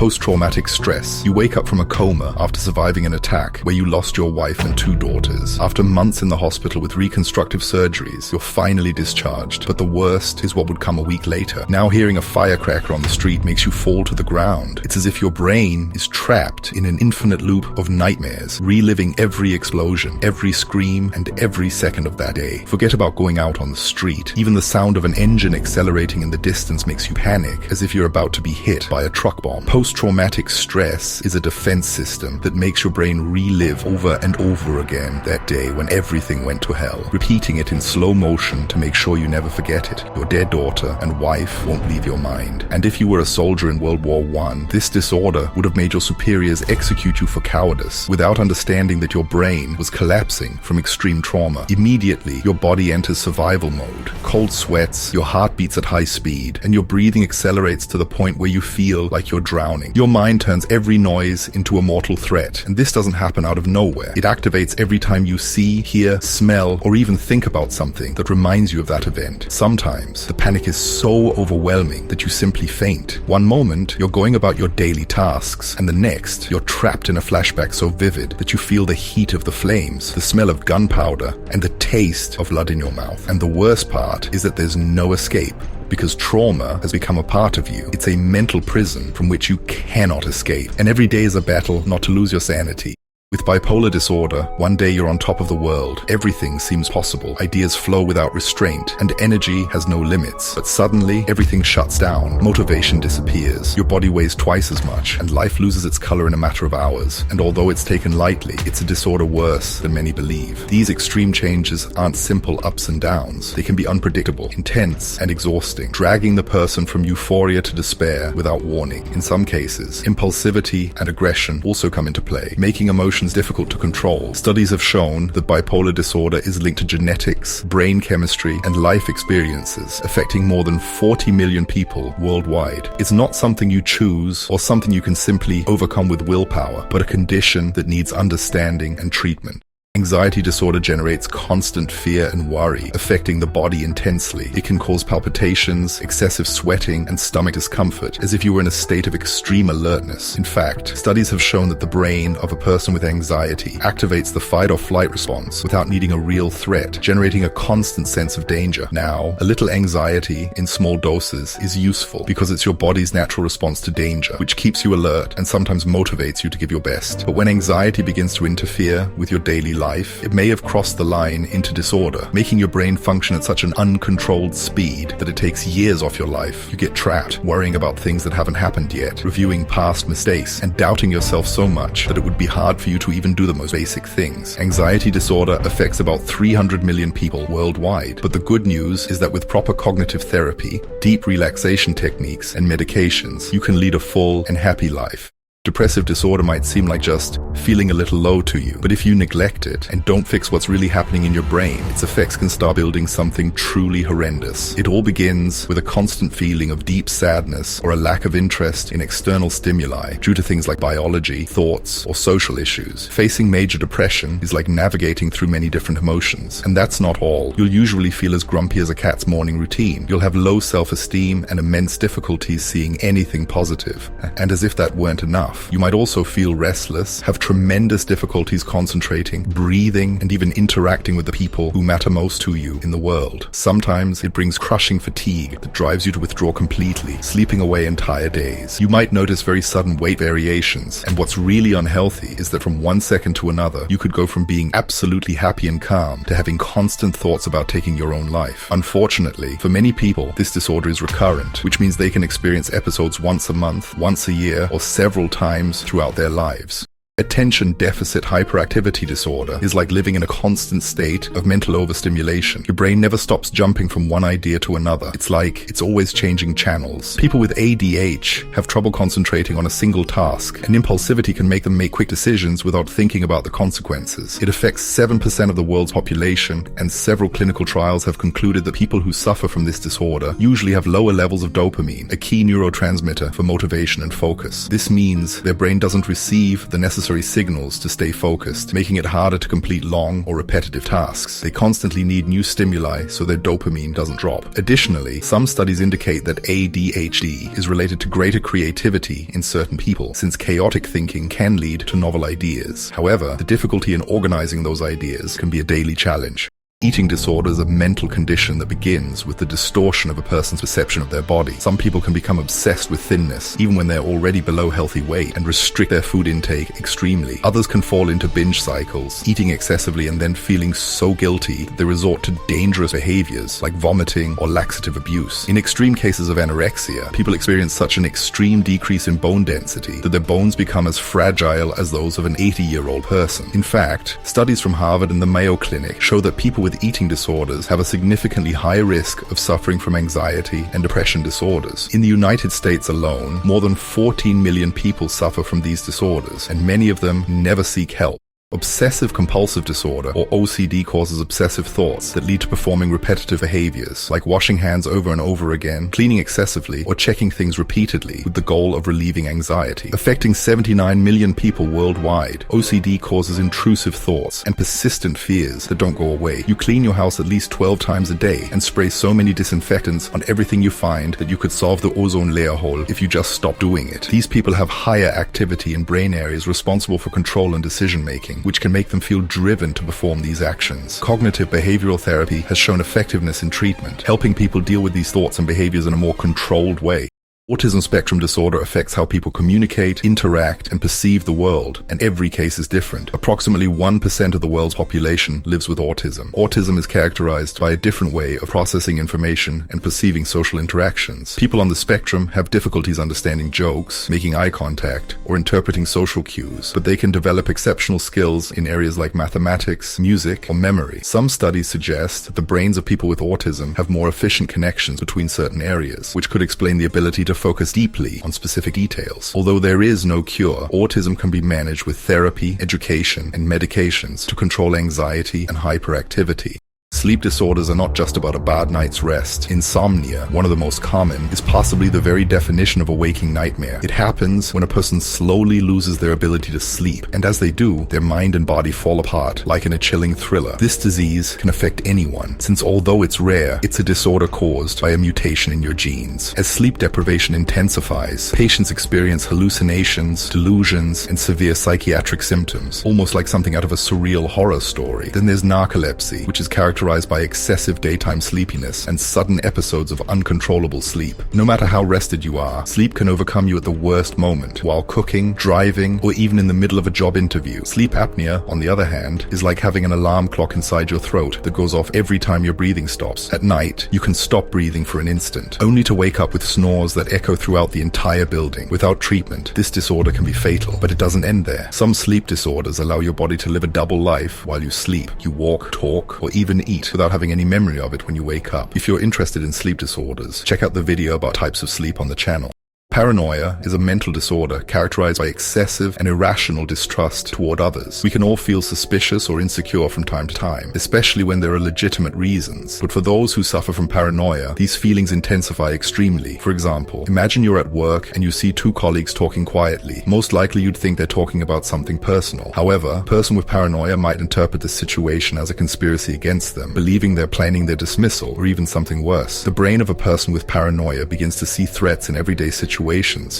Post-traumatic stress. You wake up from a coma after surviving an attack where you lost your wife and 2 daughters. After months in the hospital with reconstructive surgeries, you're finally discharged. But the worst is what would come a week later. Now hearing a firecracker on the street makes you fall to the ground. It's as if your brain is trapped in an infinite loop of nightmares, reliving every explosion, every scream, and every second of that day. Forget about going out on the street. Even the sound of an engine accelerating in the distance makes you panic, as if you're about to be hit by a truck bomb. Post-traumatic stress is a defense system that makes your brain relive over and over again that day when everything went to hell, repeating it in slow motion to make sure you never forget it. Your dead daughter and wife won't leave your mind. And if you were a soldier in World War I, this disorder would have made your superiors execute you for cowardice, without understanding that your brain was collapsing from extreme trauma. Immediately, your body enters survival mode. Cold sweats, your heart beats at high speed, and your breathing accelerates to the point where you feel like you're drowning. Your mind turns every noise into a mortal threat, and this doesn't happen out of nowhere. It activates every time you see, hear, smell, or even think about something that reminds you of that event. Sometimes, the panic is so overwhelming that you simply faint. One moment, you're going about your daily tasks, and the next, you're trapped in a flashback so vivid that you feel the heat of the flames, the smell of gunpowder, and the taste of blood in your mouth. And the worst part is that there's no escape, because trauma has become a part of you. It's a mental prison from which you cannot escape, and every day is a battle not to lose your sanity. With bipolar disorder, one day you're on top of the world. Everything seems possible. Ideas flow without restraint, and energy has no limits. But suddenly, everything shuts down. Motivation disappears. Your body weighs twice as much, and life loses its color in a matter of hours. And although it's taken lightly, it's a disorder worse than many believe. These extreme changes aren't simple ups and downs. They can be unpredictable, intense, and exhausting, dragging the person from euphoria to despair without warning. In some cases, impulsivity and aggression also come into play, making emotions difficult to control. Studies have shown that bipolar disorder is linked to genetics, brain chemistry, and life experiences, affecting more than 40 million people worldwide. It's not something you choose or something you can simply overcome with willpower, but a condition that needs understanding and treatment. Anxiety disorder generates constant fear and worry, affecting the body intensely. It can cause palpitations, excessive sweating, and stomach discomfort, as if you were in a state of extreme alertness. In fact, studies have shown that the brain of a person with anxiety activates the fight or flight response without needing a real threat, generating a constant sense of danger. Now, a little anxiety in small doses is useful because it's your body's natural response to danger, which keeps you alert and sometimes motivates you to give your best. But when anxiety begins to interfere with your daily life, it may have crossed the line into disorder, making your brain function at such an uncontrolled speed that it takes years off your life. You get trapped, worrying about things that haven't happened yet, reviewing past mistakes, and doubting yourself so much that it would be hard for you to even do the most basic things. Anxiety disorder affects about 300 million people worldwide, but the good news is that with proper cognitive therapy, deep relaxation techniques, and medications, you can lead a full and happy life. Depressive disorder might seem like just feeling a little low to you, but if you neglect it and don't fix what's really happening in your brain, its effects can start building something truly horrendous. It all begins with a constant feeling of deep sadness or a lack of interest in external stimuli due to things like biology, thoughts, or social issues. Facing major depression is like navigating through many different emotions, and that's not all. You'll usually feel as grumpy as a cat's morning routine. You'll have low self-esteem and immense difficulties seeing anything positive. And as if that weren't enough, you might also feel restless, have tremendous difficulties concentrating, breathing, and even interacting with the people who matter most to you in the world. Sometimes it brings crushing fatigue that drives you to withdraw completely, sleeping away entire days. You might notice very sudden weight variations, and what's really unhealthy is that from one second to another, you could go from being absolutely happy and calm to having constant thoughts about taking your own life. Unfortunately, for many people, this disorder is recurrent, which means they can experience episodes once a month, once a year, or several times throughout their lives. Attention deficit hyperactivity disorder is like living in a constant state of mental overstimulation. Your brain never stops jumping from one idea to another. It's like it's always changing channels. People with ADH have trouble concentrating on a single task, and impulsivity can make them make quick decisions without thinking about the consequences. It affects 7% of the world's population, and several clinical trials have concluded that people who suffer from this disorder usually have lower levels of dopamine, a key neurotransmitter for motivation and focus. This means their brain doesn't receive the necessary necessary signals to stay focused, making it harder to complete long or repetitive tasks. They constantly need new stimuli so their dopamine doesn't drop. Additionally, some studies indicate that ADHD is related to greater creativity in certain people, since chaotic thinking can lead to novel ideas. However, the difficulty in organizing those ideas can be a daily challenge. Eating disorder is a mental condition that begins with the distortion of a person's perception of their body. Some people can become obsessed with thinness, even when they're already below healthy weight, and restrict their food intake extremely. Others can fall into binge cycles, eating excessively and then feeling so guilty that they resort to dangerous behaviors like vomiting or laxative abuse. In extreme cases of anorexia, people experience such an extreme decrease in bone density that their bones become as fragile as those of an 80-year-old person. In fact, studies from Harvard and the Mayo Clinic show that people with eating disorders have a significantly higher risk of suffering from anxiety and depression disorders. In the United States alone, more than 14 million people suffer from these disorders, and many of them never seek help. Obsessive-compulsive disorder, or OCD, causes obsessive thoughts that lead to performing repetitive behaviors, like washing hands over and over again, cleaning excessively, or checking things repeatedly with the goal of relieving anxiety. Affecting 79 million people worldwide, OCD causes intrusive thoughts and persistent fears that don't go away. You clean your house at least 12 times a day and spray so many disinfectants on everything you find that you could solve the ozone layer hole if you just stop doing it. These people have higher activity in brain areas responsible for control and decision-making, which can make them feel driven to perform these actions. Cognitive behavioral therapy has shown effectiveness in treatment, helping people deal with these thoughts and behaviors in a more controlled way. Autism spectrum disorder affects how people communicate, interact, and perceive the world, and every case is different. Approximately 1% of the world's population lives with autism. Autism is characterized by a different way of processing information and perceiving social interactions. People on the spectrum have difficulties understanding jokes, making eye contact, or interpreting social cues, but they can develop exceptional skills in areas like mathematics, music, or memory. Some studies suggest that the brains of people with autism have more efficient connections between certain areas, which could explain the ability to focus deeply on specific details. Although there is no cure, autism can be managed with therapy, education, and medications to control anxiety and hyperactivity. Sleep disorders are not just about a bad night's rest. Insomnia, one of the most common, is possibly the very definition of a waking nightmare. It happens when a person slowly loses their ability to sleep, and as they do, their mind and body fall apart, like in a chilling thriller. This disease can affect anyone, since although it's rare, it's a disorder caused by a mutation in your genes. As sleep deprivation intensifies, patients experience hallucinations, delusions, and severe psychiatric symptoms, almost like something out of a surreal horror story. Then there's narcolepsy, which is characterized by excessive daytime sleepiness and sudden episodes of uncontrollable sleep. No matter how rested you are, sleep can overcome you at the worst moment, while cooking, driving, or even in the middle of a job interview. Sleep apnea, on the other hand, is like having an alarm clock inside your throat that goes off every time your breathing stops. At night, you can stop breathing for an instant, only to wake up with snores that echo throughout the entire building. Without treatment, this disorder can be fatal, but it doesn't end there. Some sleep disorders allow your body to live a double life while you sleep. You walk, talk, or even eat without having any memory of it when you wake up. If you're interested in sleep disorders, check out the video about types of sleep on the channel. Paranoia is a mental disorder characterized by excessive and irrational distrust toward others. We can all feel suspicious or insecure from time to time, especially when there are legitimate reasons. But for those who suffer from paranoia, these feelings intensify extremely. For example, imagine you're at work and you see two colleagues talking quietly. Most likely you'd think they're talking about something personal. However, a person with paranoia might interpret the situation as a conspiracy against them, believing they're planning their dismissal or even something worse. The brain of a person with paranoia begins to see threats in everyday situations,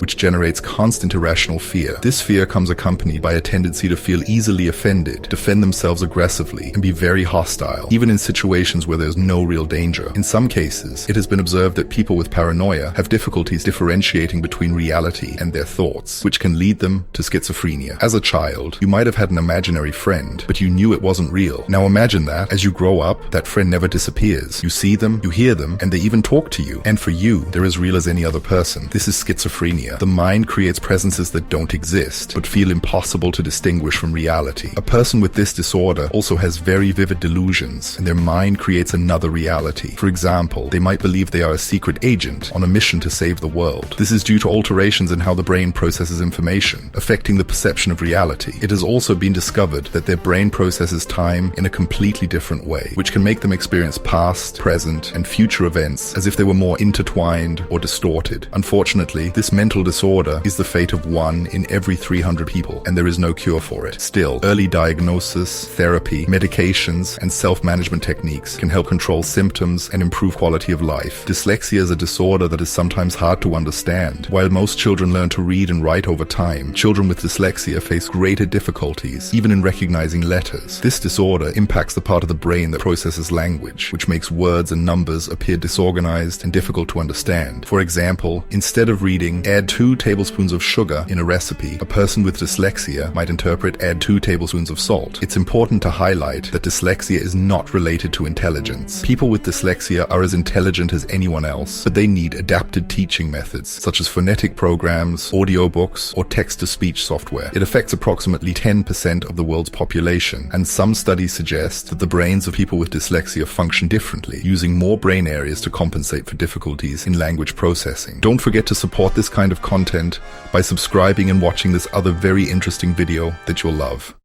which generates constant irrational fear. This fear comes accompanied by a tendency to feel easily offended, defend themselves aggressively, and be very hostile, even in situations where there's no real danger. In some cases, it has been observed that people with paranoia have difficulties differentiating between reality and their thoughts, which can lead them to schizophrenia. As a child, you might have had an imaginary friend, but you knew it wasn't real. Now imagine that, as you grow up, that friend never disappears. You see them, you hear them, and they even talk to you. And for you, they're as real as any other person. This is schizophrenia. The mind creates presences that don't exist, but feel impossible to distinguish from reality. A person with this disorder also has very vivid delusions, and their mind creates another reality. For example, they might believe they are a secret agent on a mission to save the world. This is due to alterations in how the brain processes information, affecting the perception of reality. It has also been discovered that their brain processes time in a completely different way, which can make them experience past, present, and future events as if they were more intertwined or distorted. Unfortunately, Unfortunately, this mental disorder is the fate of 1 in every 300 people, and there is no cure for it. Still, early diagnosis, therapy, medications, and self-management techniques can help control symptoms and improve quality of life. Dyslexia is a disorder that is sometimes hard to understand. While most children learn to read and write over time, children with dyslexia face greater difficulties, even in recognizing letters. This disorder impacts the part of the brain that processes language, which makes words and numbers appear disorganized and difficult to understand. For example, instead of reading, add 2 tablespoons of sugar in a recipe, a person with dyslexia might interpret add 2 tablespoons of salt. It's important to highlight that dyslexia is not related to intelligence. People with dyslexia are as intelligent as anyone else, but they need adapted teaching methods, such as phonetic programs, audiobooks, or text-to-speech software. It affects approximately 10% of the world's population, and some studies suggest that the brains of people with dyslexia function differently, using more brain areas to compensate for difficulties in language processing. Don't forget to support this kind of content by subscribing and watching this other very interesting video that you'll love.